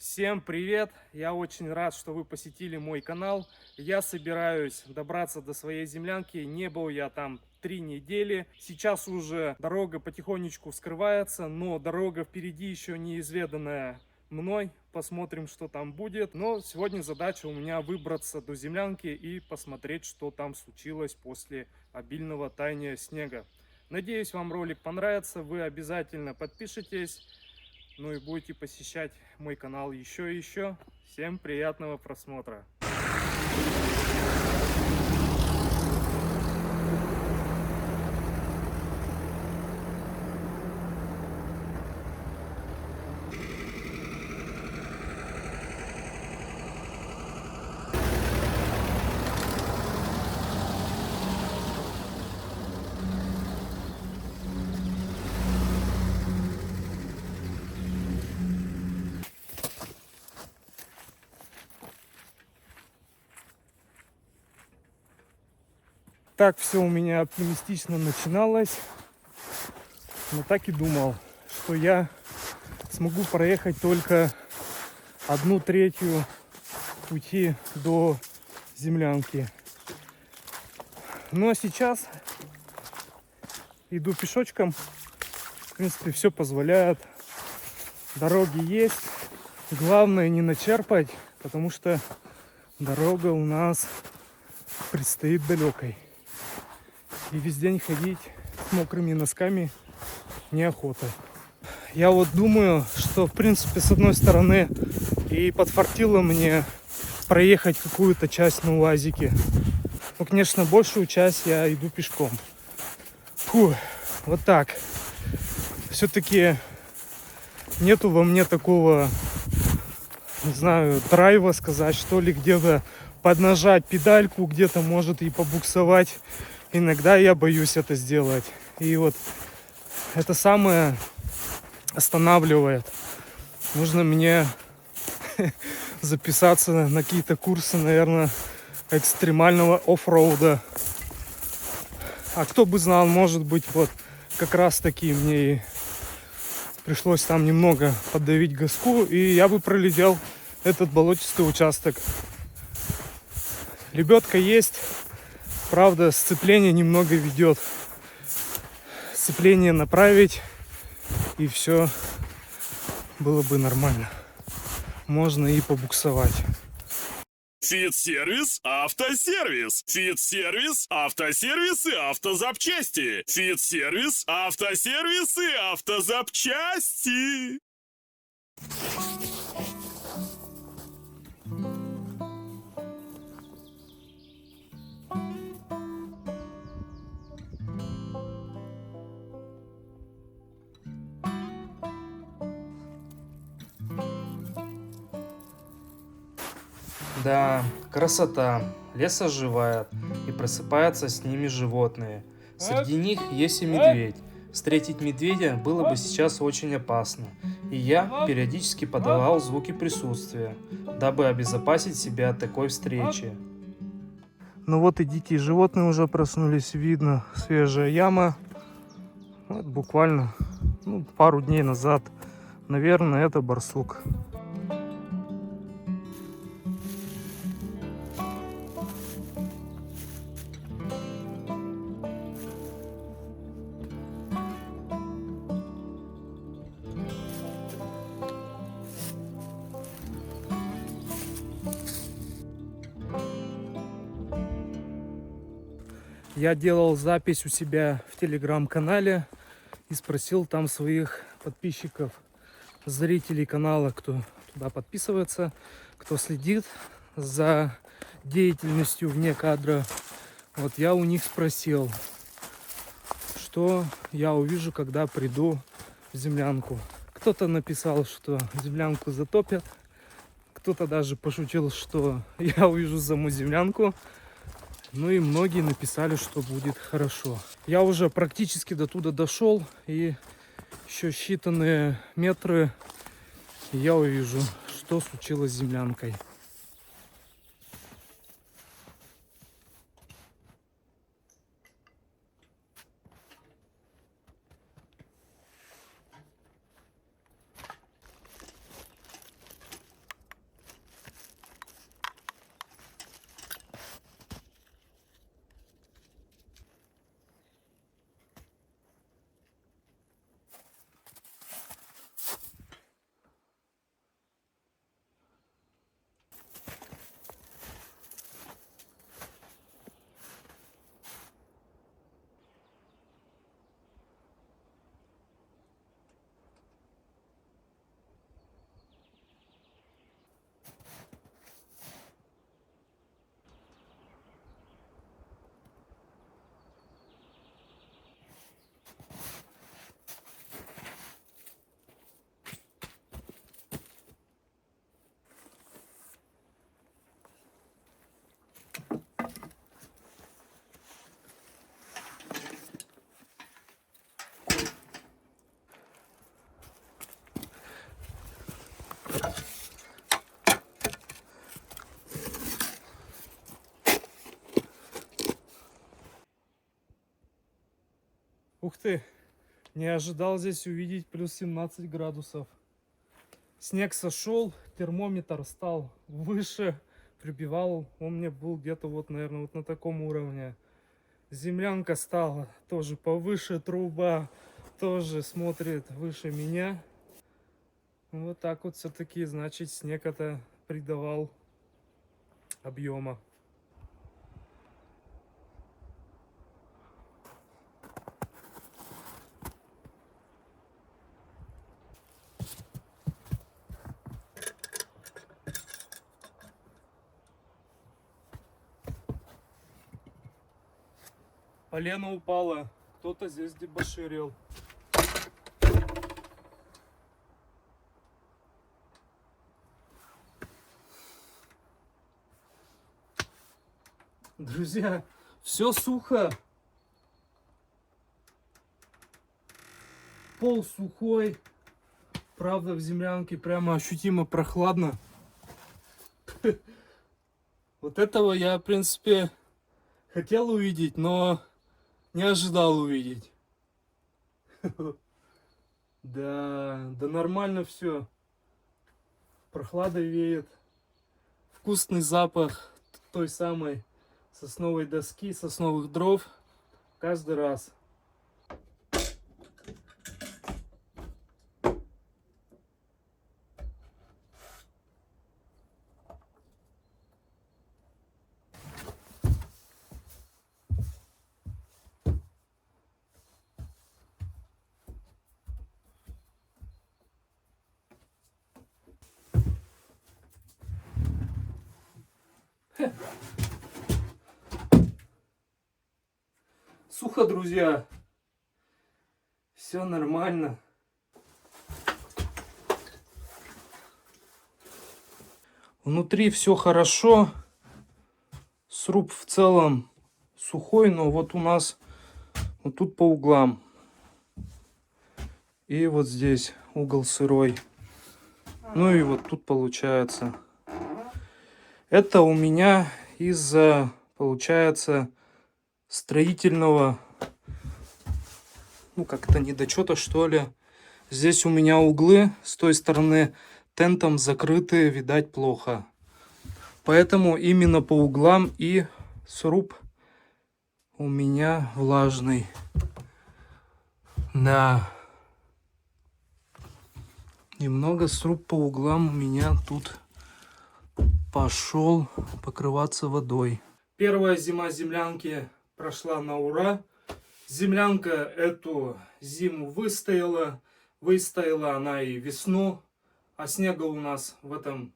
Всем привет! Я очень рад, что вы посетили мой канал. Я собираюсь добраться до своей землянки. Не был я там 3 недели. Сейчас уже дорога потихонечку вскрывается, но дорога впереди еще неизведанная мной. Посмотрим, что там будет. Но сегодня задача у меня выбраться до землянки и посмотреть, что там случилось после обильного таяния снега. Надеюсь, вам ролик понравится. Вы обязательно подпишитесь. Ну и будете посещать мой канал еще и еще. Всем приятного просмотра. Так все у меня оптимистично начиналось, но так и думал, что я смогу проехать только 1/3 пути до землянки. Ну а сейчас иду пешочком. В принципе, все позволяет. Дороги есть. Главное не начерпать, потому что дорога у нас предстоит далекой. И весь день ходить с мокрыми носками неохота. Я вот думаю, что в принципе с одной стороны и подфартило мне проехать какую-то часть на УАЗике. Но, конечно, большую часть я иду пешком. Фу, вот так. Все-таки нету во мне такого, не знаю, драйва сказать, что ли, где-то поднажать педальку, где-то может и побуксовать. Иногда я боюсь это сделать. И вот это самое останавливает. Нужно мне записаться на какие-то курсы, наверное, экстремального оффроуда. А кто бы знал, может быть, вот как раз таки мне и пришлось там немного поддавить газку, и я бы пролетел этот болотистый участок. Лебедка есть. Правда, сцепление немного ведет. Сцепление направить, и все было бы нормально. Можно и побуксовать. Фит-сервис «Автосервис». Фит-сервис «Автосервис» и «Автозапчасти». Фит-сервис «Автосервис» и «Автозапчасти». Да, красота. Лес оживает, и просыпаются с ними животные. Среди них есть и медведь. Встретить медведя было бы сейчас очень опасно, и я периодически подавал звуки присутствия, дабы обезопасить себя от такой встречи. Ну вот и дикие животные уже проснулись, видно свежая яма. Вот буквально пару дней назад, наверное, это барсук. Я делал запись у себя в телеграм-канале и спросил там своих подписчиков, зрителей канала, кто туда подписывается, кто следит за деятельностью вне кадра. Вот я у них спросил, что я увижу, когда приду в землянку. Кто-то написал, что землянку затопят, кто-то даже пошутил, что я увижу саму землянку. Ну и многие написали, что будет хорошо. Я уже практически до туда дошел, и еще считанные метры, и я увижу, что случилось с землянкой. Ух ты, не ожидал здесь увидеть плюс 17 градусов. Снег сошел, термометр стал выше, прибивал, он мне был где-то вот, наверное, вот на таком уровне. Землянка стала тоже повыше, труба тоже смотрит выше меня. Вот так вот все-таки, значит, снег это придавал объема. Полено упало, кто-то здесь дебоширил. Друзья, все сухо. Пол сухой. Правда, в землянке прямо ощутимо прохладно. Вот этого я, в принципе, хотел увидеть, но не ожидал увидеть. Да нормально все. Прохлада веет. Вкусный запах той самой сосновой доски, сосновых дров каждый раз. Сухо, друзья. Все нормально. Внутри все хорошо. Сруб в целом сухой, но вот у нас вот тут по углам. И вот здесь угол сырой. Ну и вот тут получается. Это у меня из-за, получается, строительного, ну как-то недочета, что ли. Здесь у меня углы с той стороны тентом закрыты, видать плохо. Поэтому именно по углам и сруб у меня влажный. Да. Немного сруб по углам у меня тут пошел покрываться водой. Первая зима землянки прошла на ура. Землянка эту зиму выстояла. Выстояла она и весну. А снега у нас в этом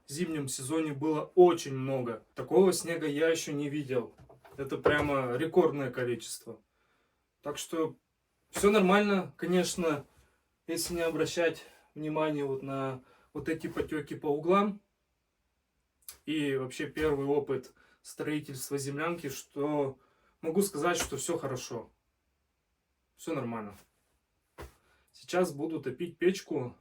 зимнем сезоне было очень много. Такого снега я еще не видел. Это прямо рекордное количество. Так что все нормально, конечно, если не обращать внимание вот на вот эти потеки по углам. И вообще первый опыт строительства землянки, что могу сказать, что все хорошо. Все нормально. Сейчас буду топить печку.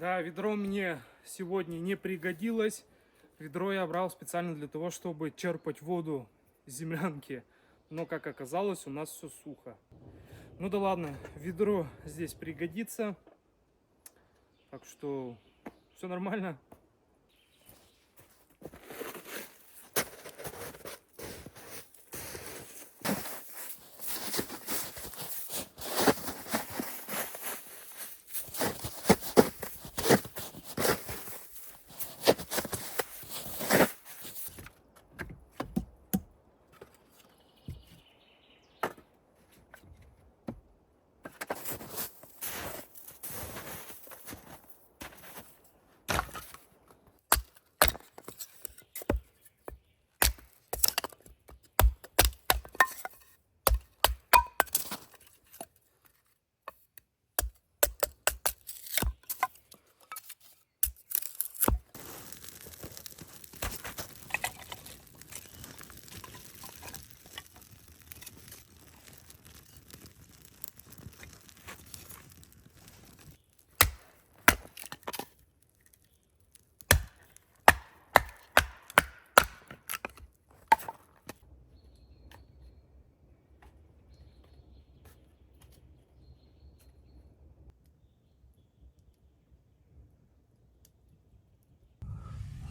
Да, ведро мне сегодня не пригодилось. Ведро я брал специально для того, чтобы черпать воду из землянки. Но, как оказалось, у нас все сухо. Ну да ладно, ведро здесь пригодится. Так что все нормально.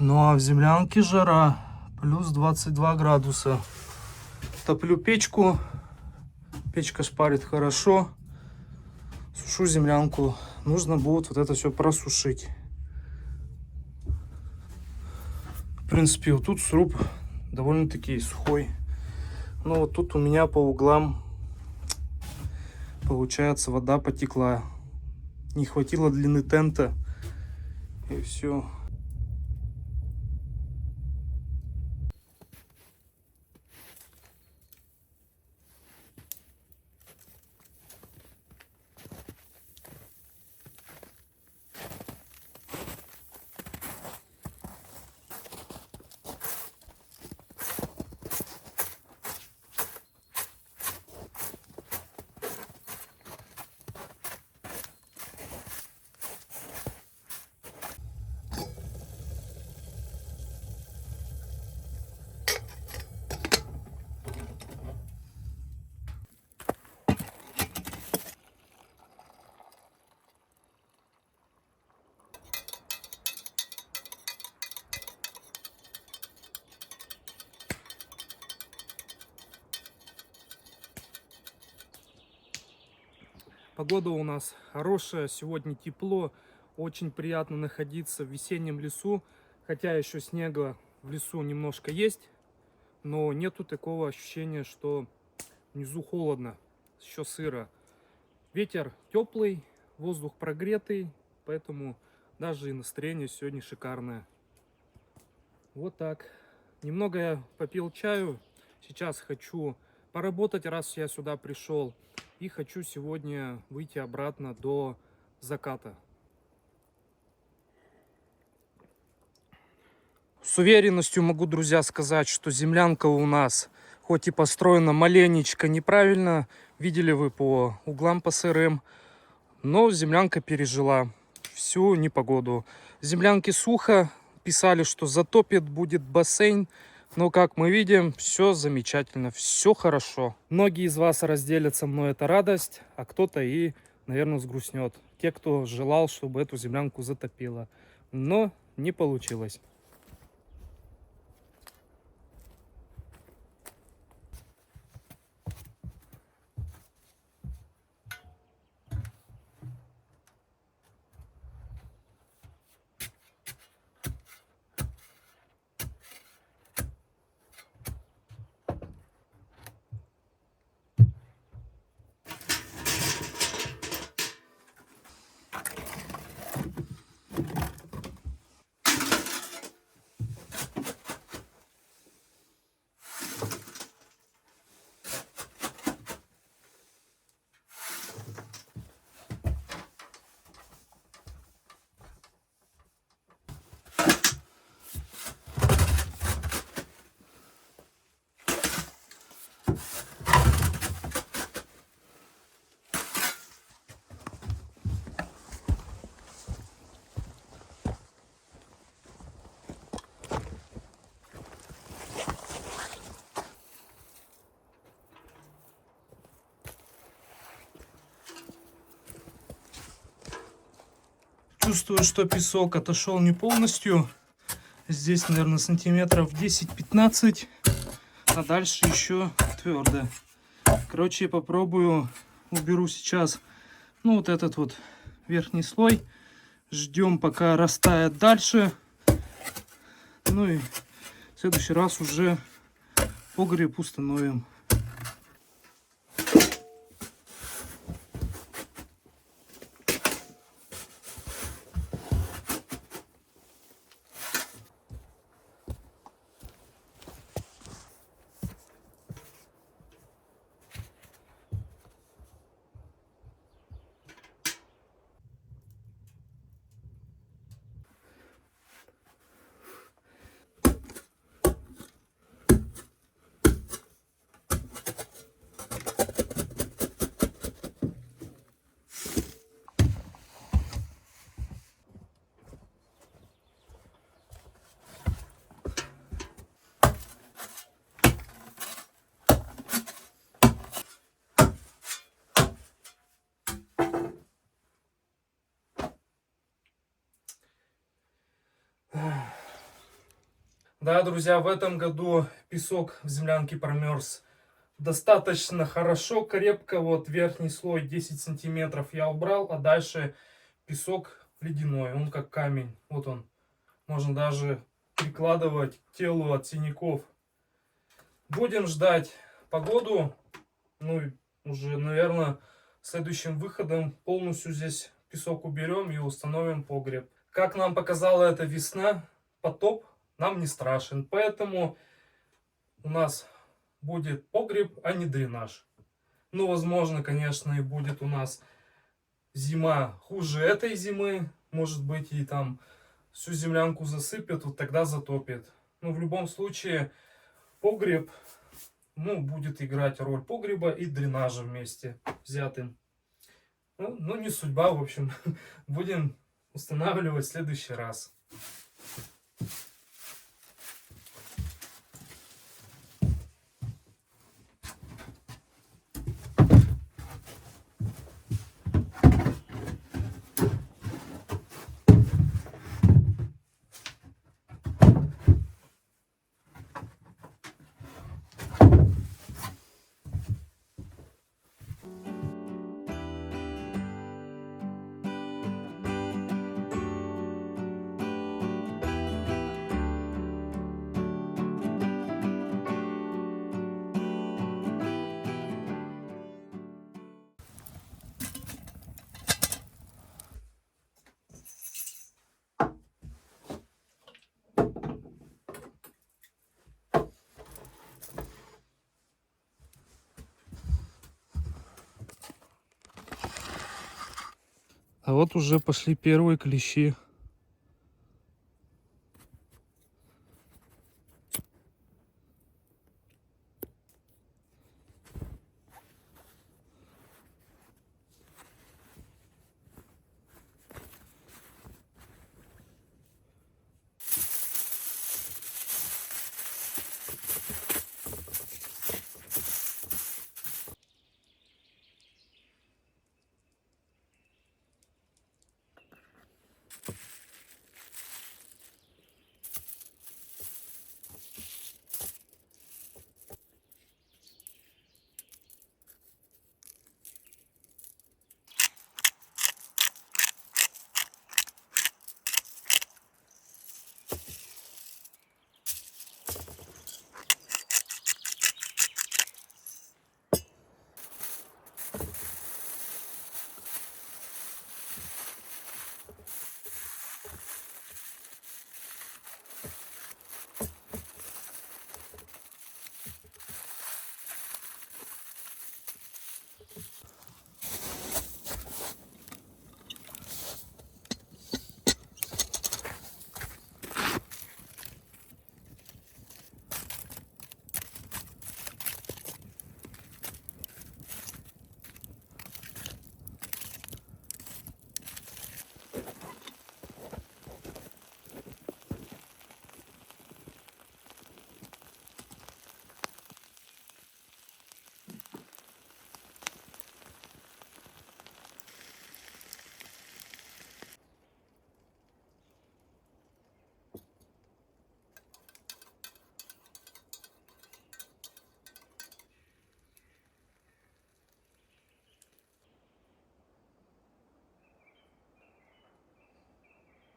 Ну а в землянке жара, плюс 22 градуса. Топлю печку, печка шпарит хорошо. Сушу землянку, нужно будет вот это все просушить. В принципе, вот тут сруб довольно-таки сухой. Но вот тут у меня по углам, получается, вода потекла. Не хватило длины тента, и все. Погода у нас хорошая, сегодня тепло, очень приятно находиться в весеннем лесу, хотя еще снега в лесу немножко есть, но нету такого ощущения, что внизу холодно, еще сыро. Ветер теплый, воздух прогретый, поэтому даже и настроение сегодня шикарное. Вот так. Немного я попил чаю, сейчас хочу поработать, раз я сюда пришел. И хочу сегодня выйти обратно до заката. С уверенностью могу, друзья, сказать, что землянка у нас хоть и построена маленечко неправильно, видели вы по углам по сырым, но землянка пережила всю непогоду. В землянке сухо, писали, что затопит, будет бассейн. Но, как мы видим, все замечательно, все хорошо. Многие из вас разделят со мной эту радость, а кто-то и, наверное, сгрустнет. Те, кто желал, чтобы эту землянку затопило. Но не получилось. чувствую, что песок отошел не полностью. Здесь, наверное, сантиметров 10-15. А дальше еще твердо. Короче, попробую. Уберу сейчас, ну, вот этот вот верхний слой. Ждем, пока растает дальше. Ну и в следующий раз уже погреб установим. Да, друзья, в этом году песок в землянке промерз достаточно хорошо, крепко. Вот верхний слой 10 сантиметров я убрал, а дальше песок ледяной, он как камень. Вот он, можно даже прикладывать к телу от синяков. Будем ждать погоду. Ну и уже, наверное, следующим выходом полностью здесь песок уберем и установим погреб. Как нам показала эта весна, потоп нам не страшен. Поэтому у нас будет погреб, а не дренаж. Ну, возможно, конечно, и будет у нас зима хуже этой зимы. Может быть, и там всю землянку засыпет, вот тогда затопит. Но в любом случае погреб, ну, будет играть роль погреба и дренажа вместе взятым. Ну, не судьба, в общем. Будем устанавливать в следующий раз. А вот уже пошли первые клещи.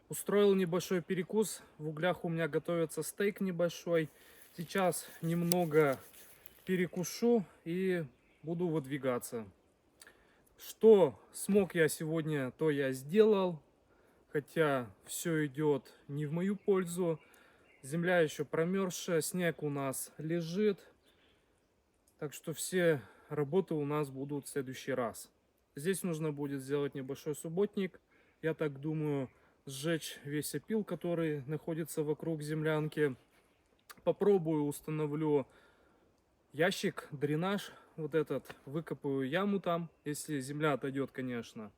Устроил небольшой перекус. В углях у меня готовится стейк небольшой. Сейчас немного перекушу и буду выдвигаться. Что смог я сегодня, то я сделал. Хотя все идет не в мою пользу. Земля еще промерзшая, снег у нас лежит. Так что все работы у нас будут в следующий раз. Здесь нужно будет сделать небольшой субботник. Я так думаю, сжечь весь опил, который находится вокруг землянки. Попробую, установлю ящик, дренаж вот этот. Выкопаю яму там, если земля отойдет, конечно.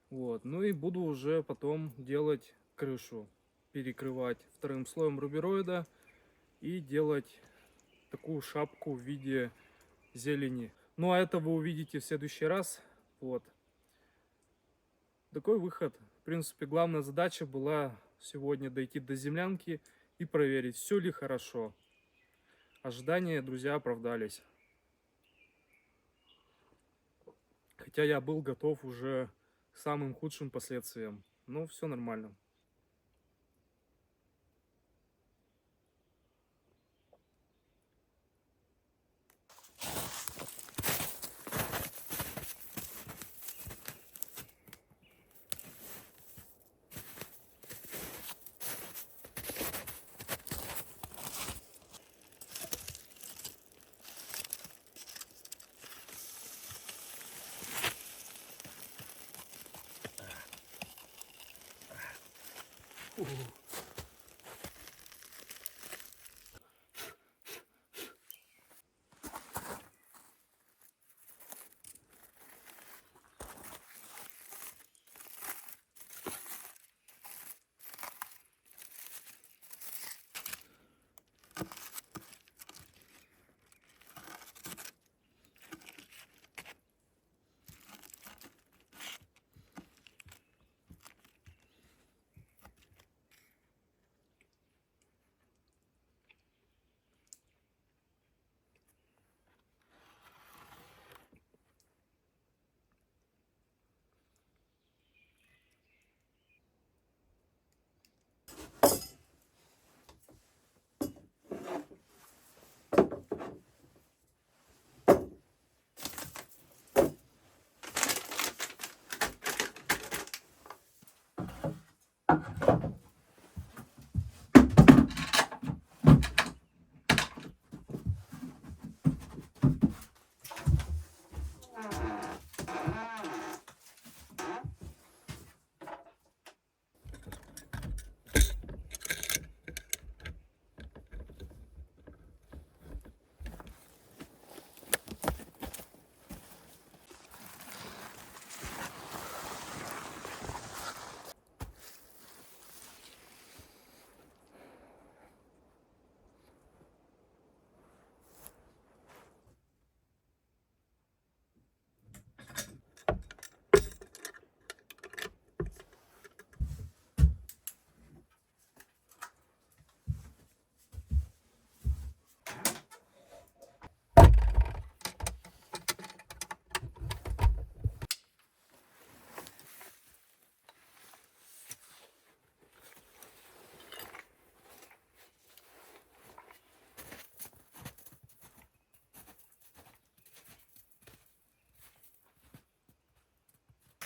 Вот. Ну и буду уже потом делать крышу. Перекрывать вторым слоем рубероида и делать такую шапку в виде зелени. Ну а это вы увидите в следующий раз. Вот. Такой выход. В принципе, главная задача была сегодня дойти до землянки и проверить, все ли хорошо. Ожидания, друзья, оправдались. Хотя я был готов уже к самым худшим последствиям. Но все нормально.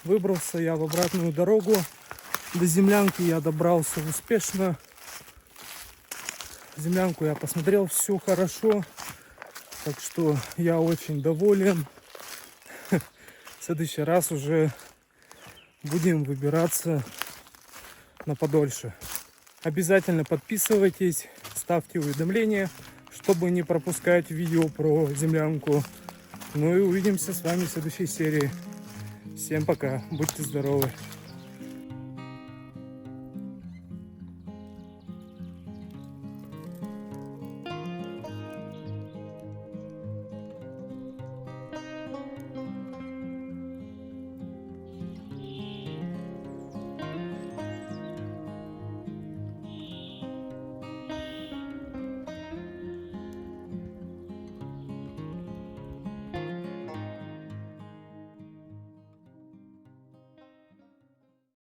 Выбрался я в обратную дорогу. До землянки я добрался успешно. Землянку я посмотрел, все хорошо. Так что я очень доволен. В следующий раз уже будем выбираться на подольше. Обязательно подписывайтесь, ставьте уведомления, чтобы не пропускать видео про землянку. Ну и увидимся с вами в следующей серии. Всем пока, будьте здоровы.